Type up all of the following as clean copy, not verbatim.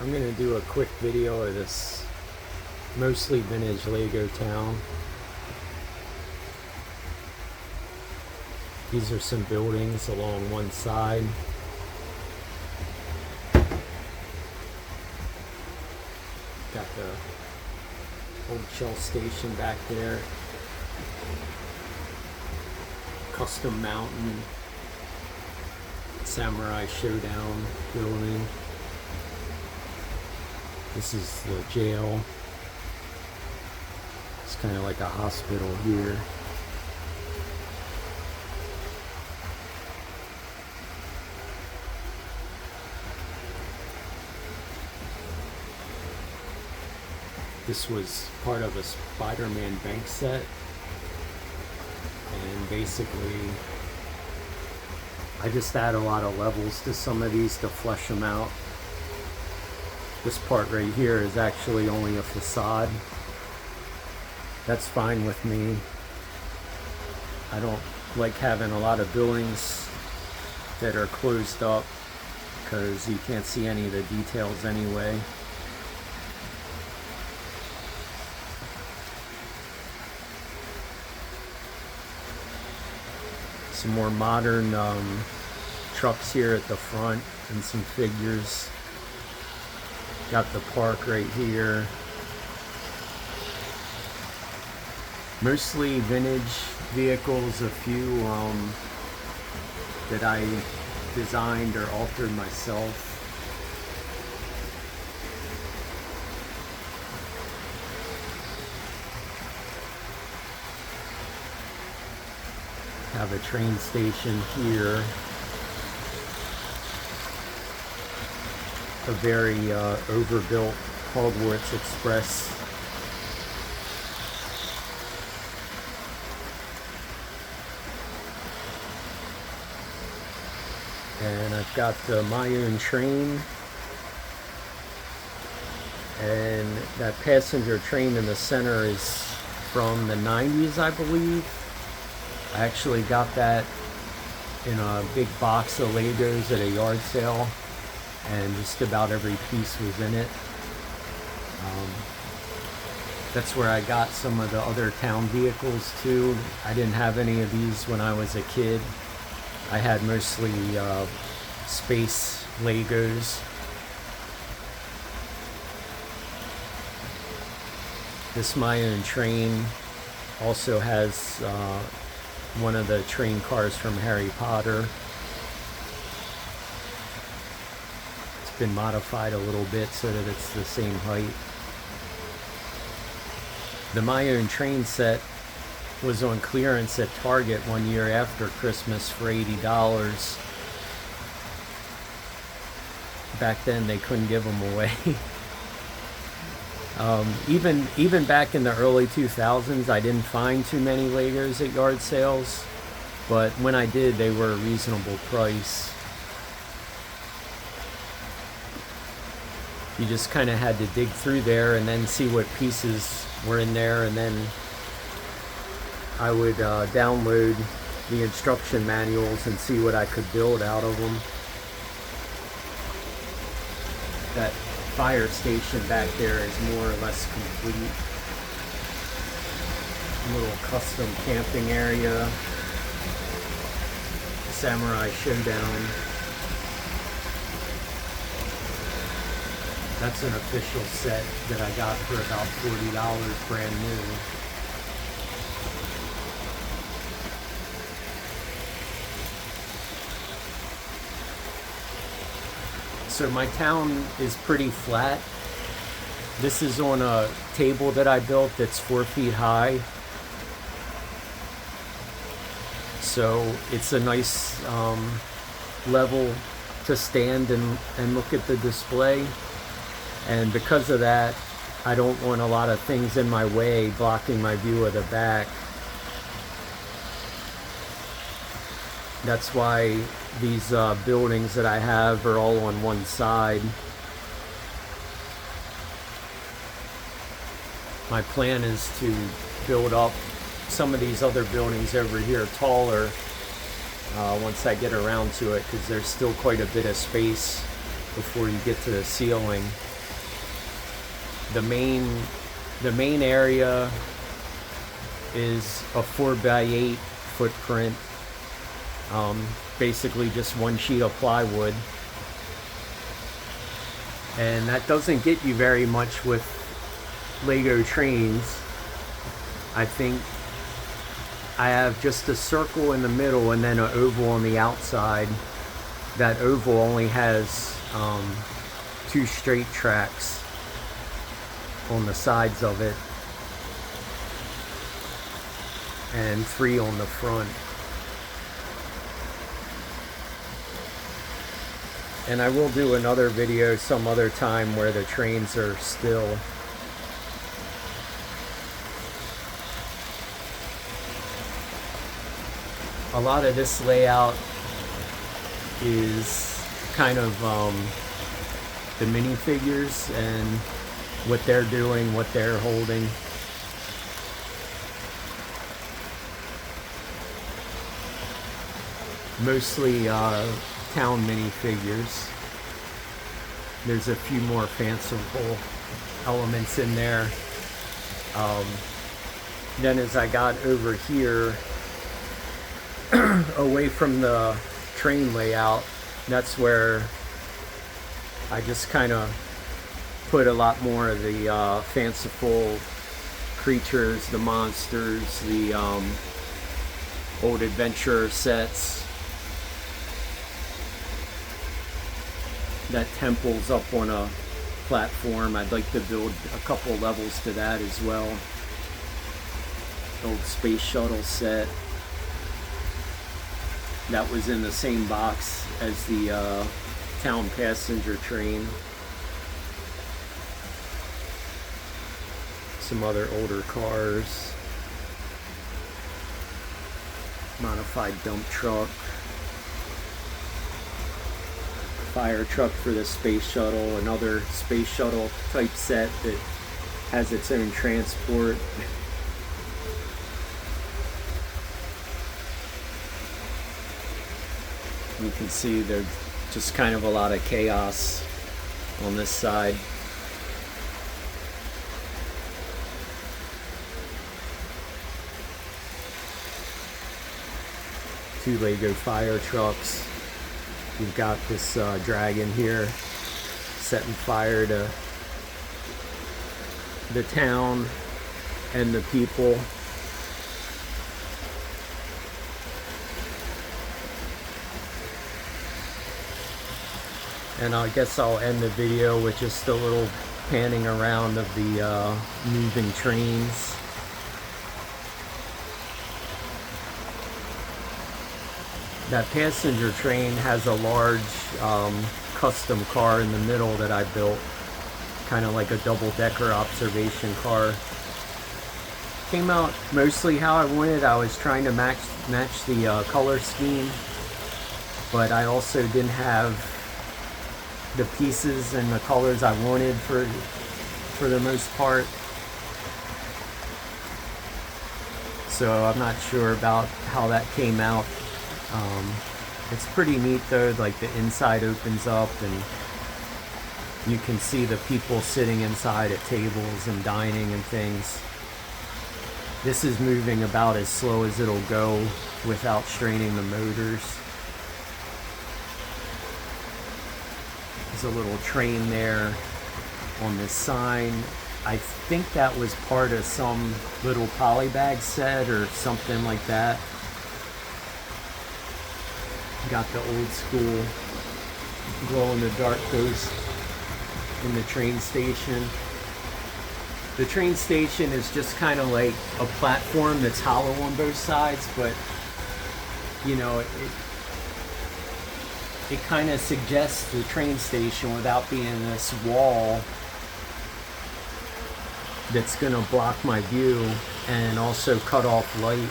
I'm going to do a quick video of this mostly vintage Lego town. These are some buildings along one side. Got the old Shell station back there. Custom Mountain. Samurai Showdown building. This is the jail. It's kind of like a hospital here. This was part of a Spider-Man bank set, and basically I just add a lot of levels to some of these to flesh them out. This part right here is actually only a facade. That's fine with me. I don't like having a lot of buildings that are closed up because you can't see any of the details anyway. Some more modern trucks here at the front and some figures. Got the park right here. Mostly vintage vehicles, a few that I designed or altered myself. Have a train station here. A very overbuilt Hogwart Express. And I've got my own train. And that passenger train in the center is from the 90s, I believe. I actually got that in a big box of Legos at a yard sale, and just about every piece was in it. That's where I got some of the other town vehicles too. I didn't have any of these when I was a kid. I had mostly space Legos. This My Own Train also has one of the train cars from Harry Potter. It's been modified a little bit so that it's the same height. The My Own Train set was on clearance at Target one year after Christmas for $80. Back then they couldn't give them away. Even back in the early 2000s, I didn't find too many Legos at yard sales, but when I did, they were a reasonable price. You just kind of had to dig through there and then see what pieces were in there, and then I would download the instruction manuals and see what I could build out of them. That fire station back there is more or less complete. A little custom camping area. Samurai Showdown. That's an official set that I got for about $40 brand new. So my town is pretty flat. This is on a table that I built that's 4 feet high. So it's a nice level to stand and look at the display. And because of that, I don't want a lot of things in my way blocking my view of the back. That's why these buildings that I have are all on one side. My plan is to build up some of these other buildings over here taller once I get around to it, because there's still quite a bit of space before you get to the ceiling. The main area is a 4x8 footprint, basically just one sheet of plywood, and that doesn't get you very much with Lego trains. I think I have just a circle in the middle and then an oval on the outside. That oval only has 2 straight tracks on the sides of it and 3 on the front. And I will do another video some other time where the trains are still. A lot of this layout is kind of the minifigures and what they're doing, what they're holding. Mostly town minifigures. There's a few more fanciful elements in there. Then as I got over here, away from the train layout, that's where I just kind of put a lot more of the fanciful creatures, the monsters, the old adventure sets. That temple's up on a platform. I'd like to build a couple levels to that as well. Old space shuttle set. That was in the same box as the town passenger train. Some other older cars. Modified dump truck. Fire truck for the space shuttle. Another space shuttle type set that has its own transport. You can see there's just kind of a lot of chaos on this side. Two Lego fire trucks. We've got this dragon here setting fire to the town and the people. And I guess I'll end the video with just a little panning around of the moving trains. That passenger train has a large custom car in the middle that I built, kind of like a double-decker observation car. Came out mostly how I wanted. I was trying to match the color scheme, but I also didn't have the pieces and the colors I wanted for the most part. So I'm not sure about how that came out. It's pretty neat though, like the inside opens up and you can see the people sitting inside at tables and dining and things. This is moving about as slow as it'll go without straining the motors. There's a little train there on this sign. I think that was part of some little polybag set or something like that. Got the old school glow-in-the-dark ghost in the train station. The train station is just kind of like a platform that's hollow on both sides, but you know, it kind of suggests the train station without being this wall that's going to block my view and also cut off light.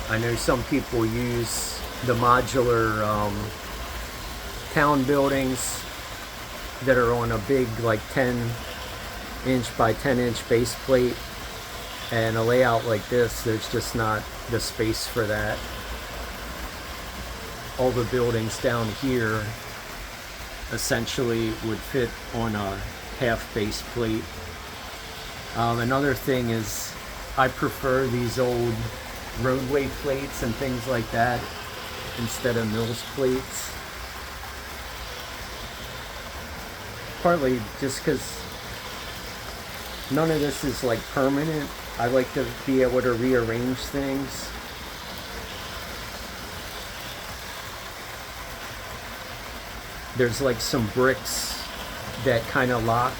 I know some people use the modular town buildings that are on a big like 10-inch by 10-inch base plate, and a layout like this, there's just not the space for that. all the buildings down here essentially would fit on a half base plate. Another thing is I prefer these old roadway plates and things like that instead of mills plates. Partly just because none of this is like permanent. I like to be able to rearrange things. There's like some bricks that kind of lock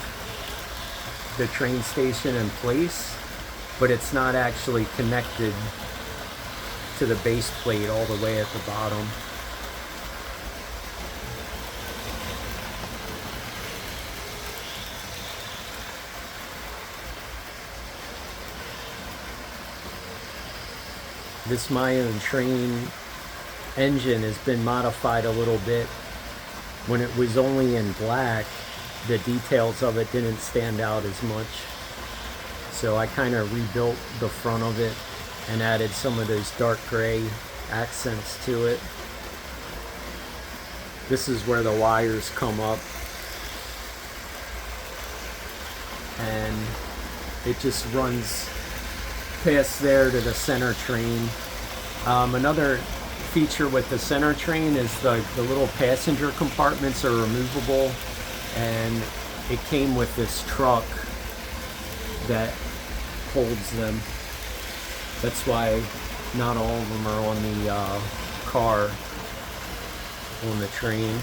the train station in place, but it's not actually connected to the base plate all the way at the bottom. This my own train engine has been modified a little bit. When it was only in black, the details of it didn't stand out as much. So I kind of rebuilt the front of it and added some of those dark gray accents to it. This is where the wires come up, and it just runs past there to the center train. Another feature with the center train is the little passenger compartments are removable, and it came with this truck that holds them. That's why not all of them are on the car, on the train.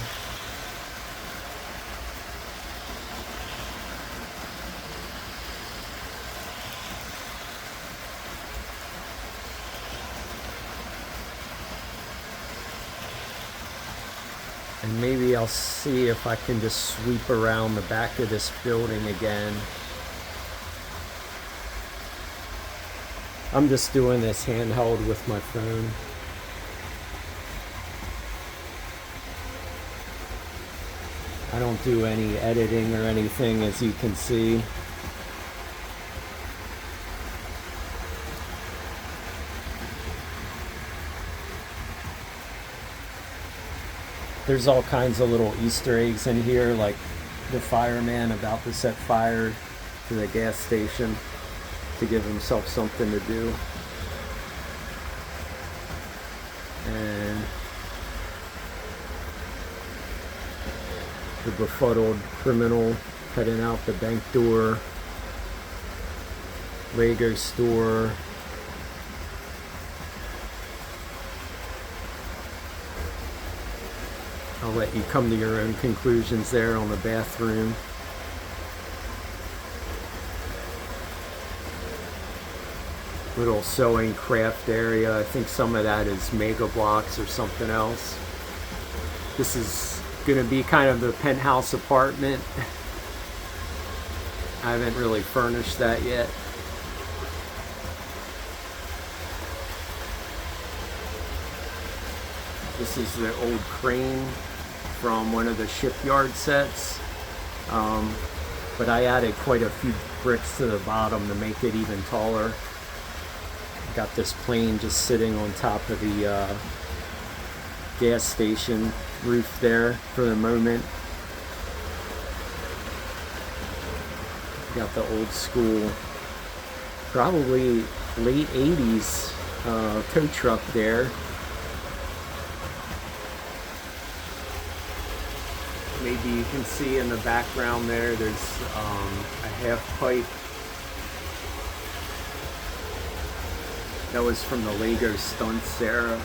And maybe I'll see if I can just sweep around the back of this building again. I'm just doing this handheld with my phone. I don't do any editing or anything, as you can see. There's all kinds of little Easter eggs in here, like the fireman about to set fire to the gas station to give himself something to do. And the befuddled criminal heading out the bank door. Lego store. I'll let you come to your own conclusions there on the bathroom. Little sewing craft area. I think some of that is Mega Blocks or something else. This is going to be kind of the penthouse apartment. I haven't really furnished that yet. This is the old crane from one of the shipyard sets, but I added quite a few bricks to the bottom to make it even taller. Got this plane just sitting on top of the gas station roof there for the moment. Got the old school, probably late 80s tow truck there. Maybe you can see in the background there, there's a half pipe. That was from the Lego stunts era.